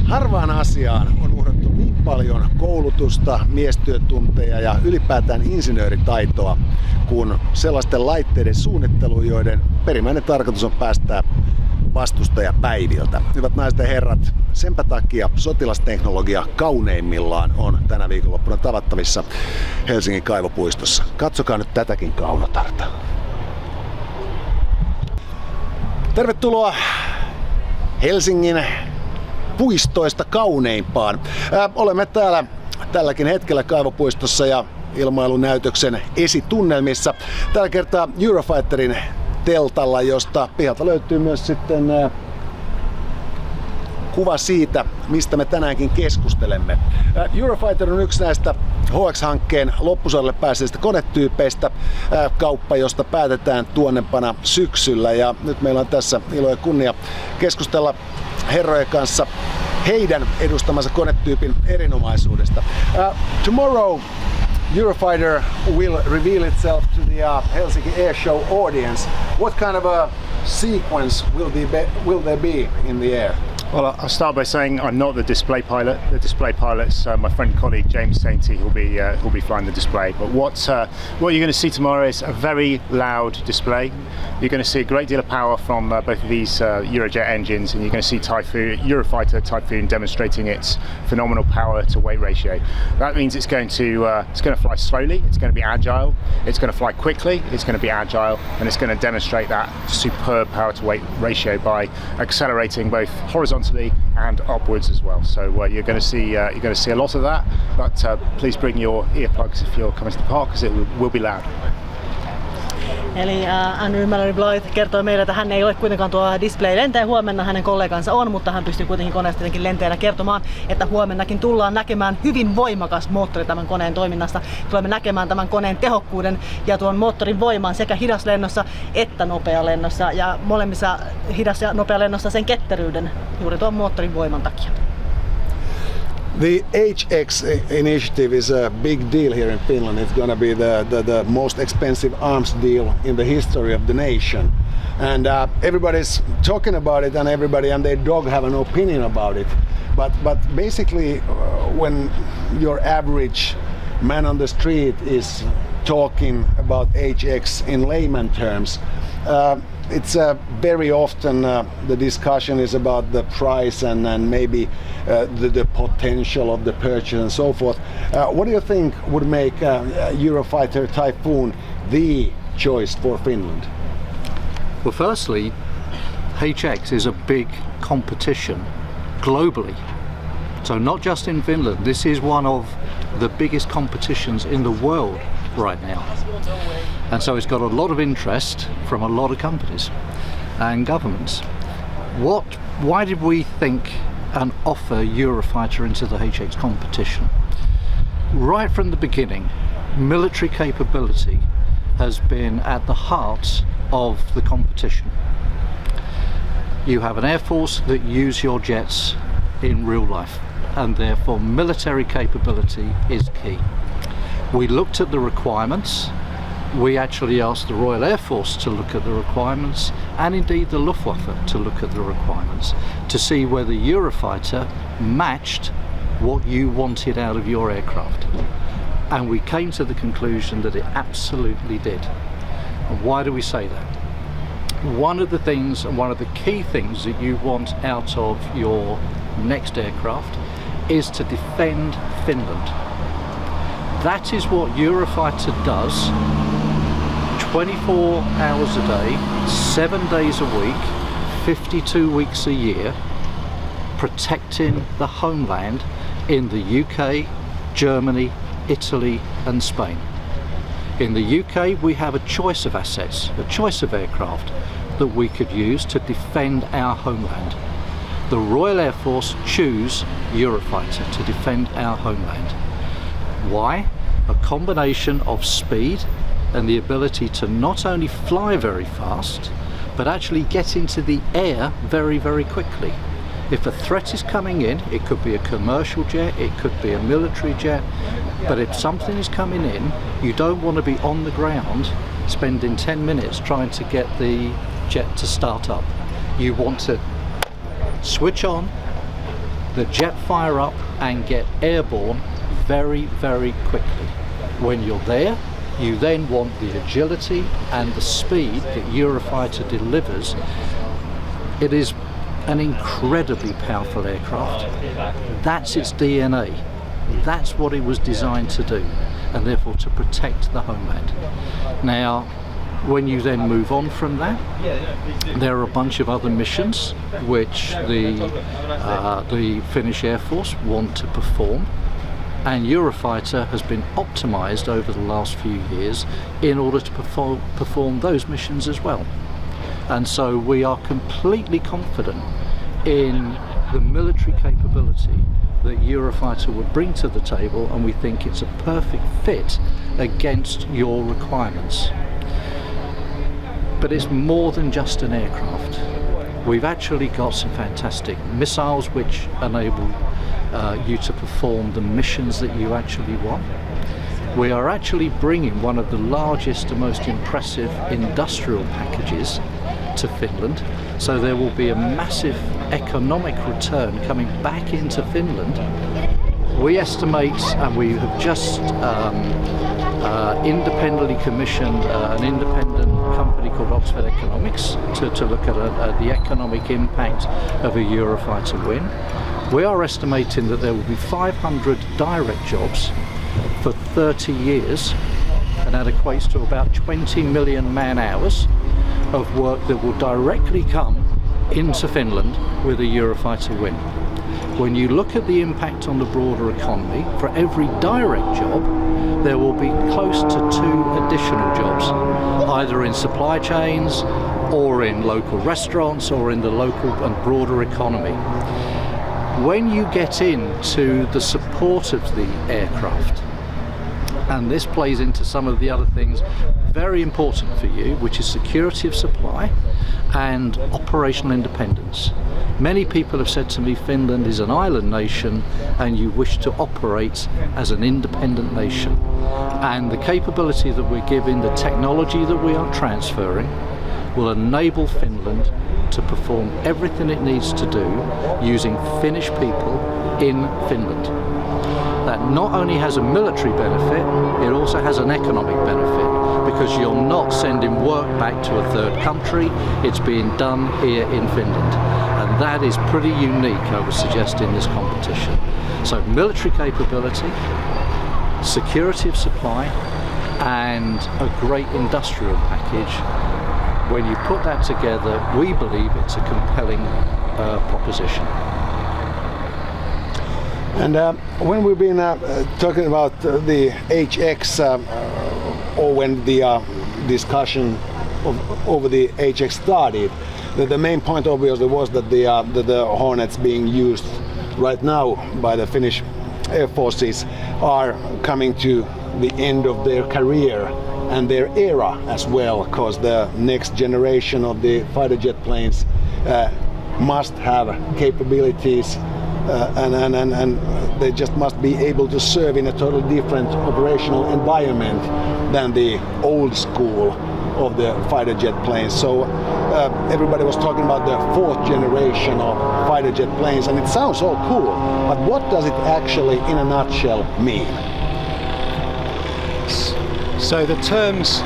Harvaan asiaan on uhrattu niin paljon koulutusta, miestyötunteja ja ylipäätään insinööritaitoa kuin sellaisten laitteiden suunnitteluun, joiden perimmäinen tarkoitus on päästää vastustaja päiviltä. Hyvät naiset ja herrat, senpä takia sotilasteknologia kauneimmillaan on tänä viikonloppuna tavattavissa Helsingin Kaivopuistossa. Katsokaa nyt tätäkin kaunotarta. Tervetuloa Helsingin puistoista kauneimpaan. Olemme täällä tälläkin hetkellä Kaivopuistossa ja ilmailunäytöksen esitunnelmissa. Tällä kertaa Eurofighterin teltalla, josta pihalta löytyy myös sitten kuva siitä, mistä me tänäänkin keskustelemme. Eurofighter on yksi näistä HX-hankkeen loppusuoralle pääseistä konetyypeistä, kauppa, josta päätetään tuonnempana syksyllä. Ja nyt meillä on tässä ilo ja kunnia keskustella herrojen kanssa heidän edustamansa konetyypin erinomaisuudesta. Tomorrow Eurofighter will reveal itself to the Helsinki Air Show audience. What kind of a sequence will there be in the air? Well, I'll start by saying I'm not the display pilot. The display pilot's my friend and colleague James Sainty, who'll be flying the display. But what you're going to see tomorrow is a very loud display. You're going to see a great deal of power from both of these Eurojet engines, and you're going to see Eurofighter Typhoon demonstrating its phenomenal power to weight ratio. That means it's going to fly slowly. It's going to be agile. It's going to fly quickly. It's going to be agile, and it's going to demonstrate that superb power to weight ratio by accelerating both horizontally and upwards as well. So you're going to see a lot of that, but please bring your earplugs if you're coming to the park, because it will be loud. Eli Andrew Mallory Blythe kertoi meille, että hän ei ole kuitenkaan tuo display-lentäjä, huomenna hänen kollegansa on, mutta hän pystyy kuitenkin koneesta lentäjänä kertomaan, että huomennakin tullaan näkemään hyvin voimakas moottori tämän koneen toiminnasta. Tulemme näkemään tämän koneen tehokkuuden ja tuon moottorin voiman sekä hidaslennossa että nopealennossa, ja molemmissa hidas- ja nopealennossa sen ketteryyden juuri tuon moottorin voiman takia. The HX initiative is a big deal here in Finland. It's going to be the most expensive arms deal in the history of the nation. And everybody's talking about it, and everybody and their dog have an opinion about it. But basically, when your average man on the street is talking about HX in layman terms, it's very often the discussion is about the price and maybe the potential of the purchase and so forth. What do you think would make Eurofighter Typhoon the choice for Finland? Well, firstly, HX is a big competition globally. So not just in Finland, this is one of the biggest competitions in the world right now. And so it's got a lot of interest from a lot of companies and governments. Why did we think and offer Eurofighter into the HX competition? Right from the beginning, military capability has been at the heart of the competition. You have an air force that use your jets in real life, and therefore military capability is key. We looked at the requirements. We actually asked the Royal Air Force to look at the requirements, and indeed the Luftwaffe to look at the requirements, to see whether Eurofighter matched what you wanted out of your aircraft. And we came to the conclusion that it absolutely did. And why do we say that? One of the things, and one of the key things that you want out of your next aircraft is to defend Finland. That is what Eurofighter does 24 hours a day, 7 days a week, 52 weeks a year, protecting the homeland in the UK, Germany, Italy and Spain. In the UK we have a choice of assets, a choice of aircraft that we could use to defend our homeland. The Royal Air Force choose Eurofighter to defend our homeland. Why? A combination of speed and the ability to not only fly very fast, but actually get into the air very, very quickly. If a threat is coming in, it could be a commercial jet, it could be a military jet, but if something is coming in, you don't want to be on the ground spending 10 minutes trying to get the jet to start up. You want to switch on, the jet fire up and get airborne very, very quickly. When you're there, you then want the agility and the speed that Eurofighter delivers. It is an incredibly powerful aircraft. That's its DNA. That's what it was designed to do, and therefore to protect the homeland. Now, when you then move on from that, there are a bunch of other missions which the Finnish Air Force want to perform, and Eurofighter has been optimized over the last few years in order to perform those missions as well. And so we are completely confident in the military capability that Eurofighter would bring to the table, and we think it's a perfect fit against your requirements. But it's more than just an aircraft. We've actually got some fantastic missiles which enable you to perform the missions that you actually want. We are actually bringing one of the largest and most impressive industrial packages to Finland, so there will be a massive economic return coming back into Finland. We estimate, and we have just independently commissioned an independent company called Oxford Economics to look at the economic impact of a Eurofighter win. We are estimating that there will be 500 direct jobs for 30 years, and that equates to about 20 million man-hours of work that will directly come into Finland with a Eurofighter win. When you look at the impact on the broader economy, for every direct job, there will be close to 2 additional jobs, either in supply chains or in local restaurants or in the local and broader economy. When you get into the support of the aircraft, and this plays into some of the other things very important for you, which is security of supply and operational independence. Many people have said to me, Finland is an island nation and you wish to operate as an independent nation. And the capability that we're giving, the technology that we are transferring, will enable Finland to perform everything it needs to do using Finnish people in Finland. That not only has a military benefit, it also has an economic benefit, because you're not sending work back to a third country, it's being done here in Finland. And that is pretty unique, I would suggest, in this competition. So military capability, security of supply, and a great industrial package. When you put that together, we believe it's a compelling proposition. And when we've been talking about the HX, or when the discussion over the HX started, the main point obviously was that the Hornets being used right now by the Finnish Air Forces are coming to the end of their career and their era as well, because the next generation of the fighter jet planes must have capabilities and they just must be able to serve in a totally different operational environment than the old school of the fighter jet planes. So everybody was talking about the 4th generation of fighter jet planes, and it sounds all cool, but what does it actually in a nutshell mean? So the terms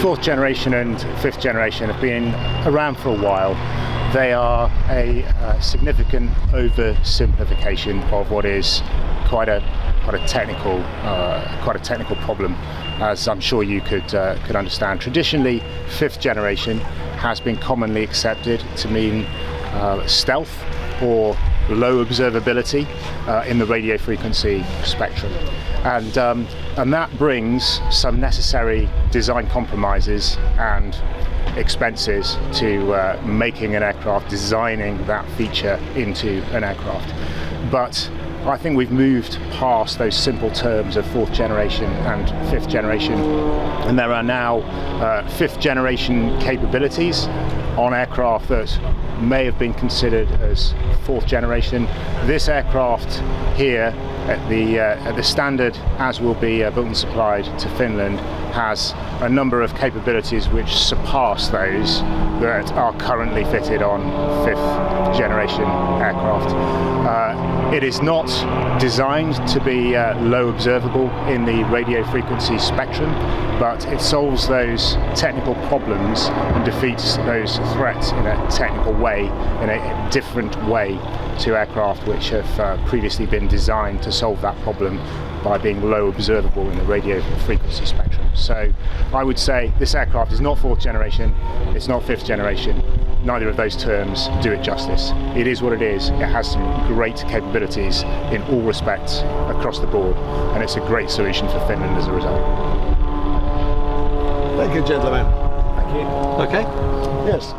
4th generation and 5th generation have been around for a while. They are a significant oversimplification of what is quite a technical problem, as I'm sure you could understand. Traditionally, 5th generation has been commonly accepted to mean stealth or low observability in the radio frequency spectrum, and that brings some necessary design compromises and expenses to making an aircraft, designing that feature into an aircraft. But I think we've moved past those simple terms of 4th generation and 5th generation, and there are now 5th generation capabilities on aircraft that may have been considered as 4th generation. This aircraft here at the standard, as will be built and supplied to Finland, has a number of capabilities which surpass those that are currently fitted on 5th generation aircraft. It is not designed to be low observable in the radio frequency spectrum, but it solves those technical problems and defeats those threats in a technical way, in a different way to aircraft which have previously been designed to solve that problem by being low observable in the radio frequency spectrum. So I would say this aircraft is not 4th generation, it's not 5th generation. Neither of those terms do it justice. It is what it is. It has some great capabilities in all respects across the board, and it's a great solution for Finland as a result. Thank you, gentlemen. Thank you. Okay. Yes.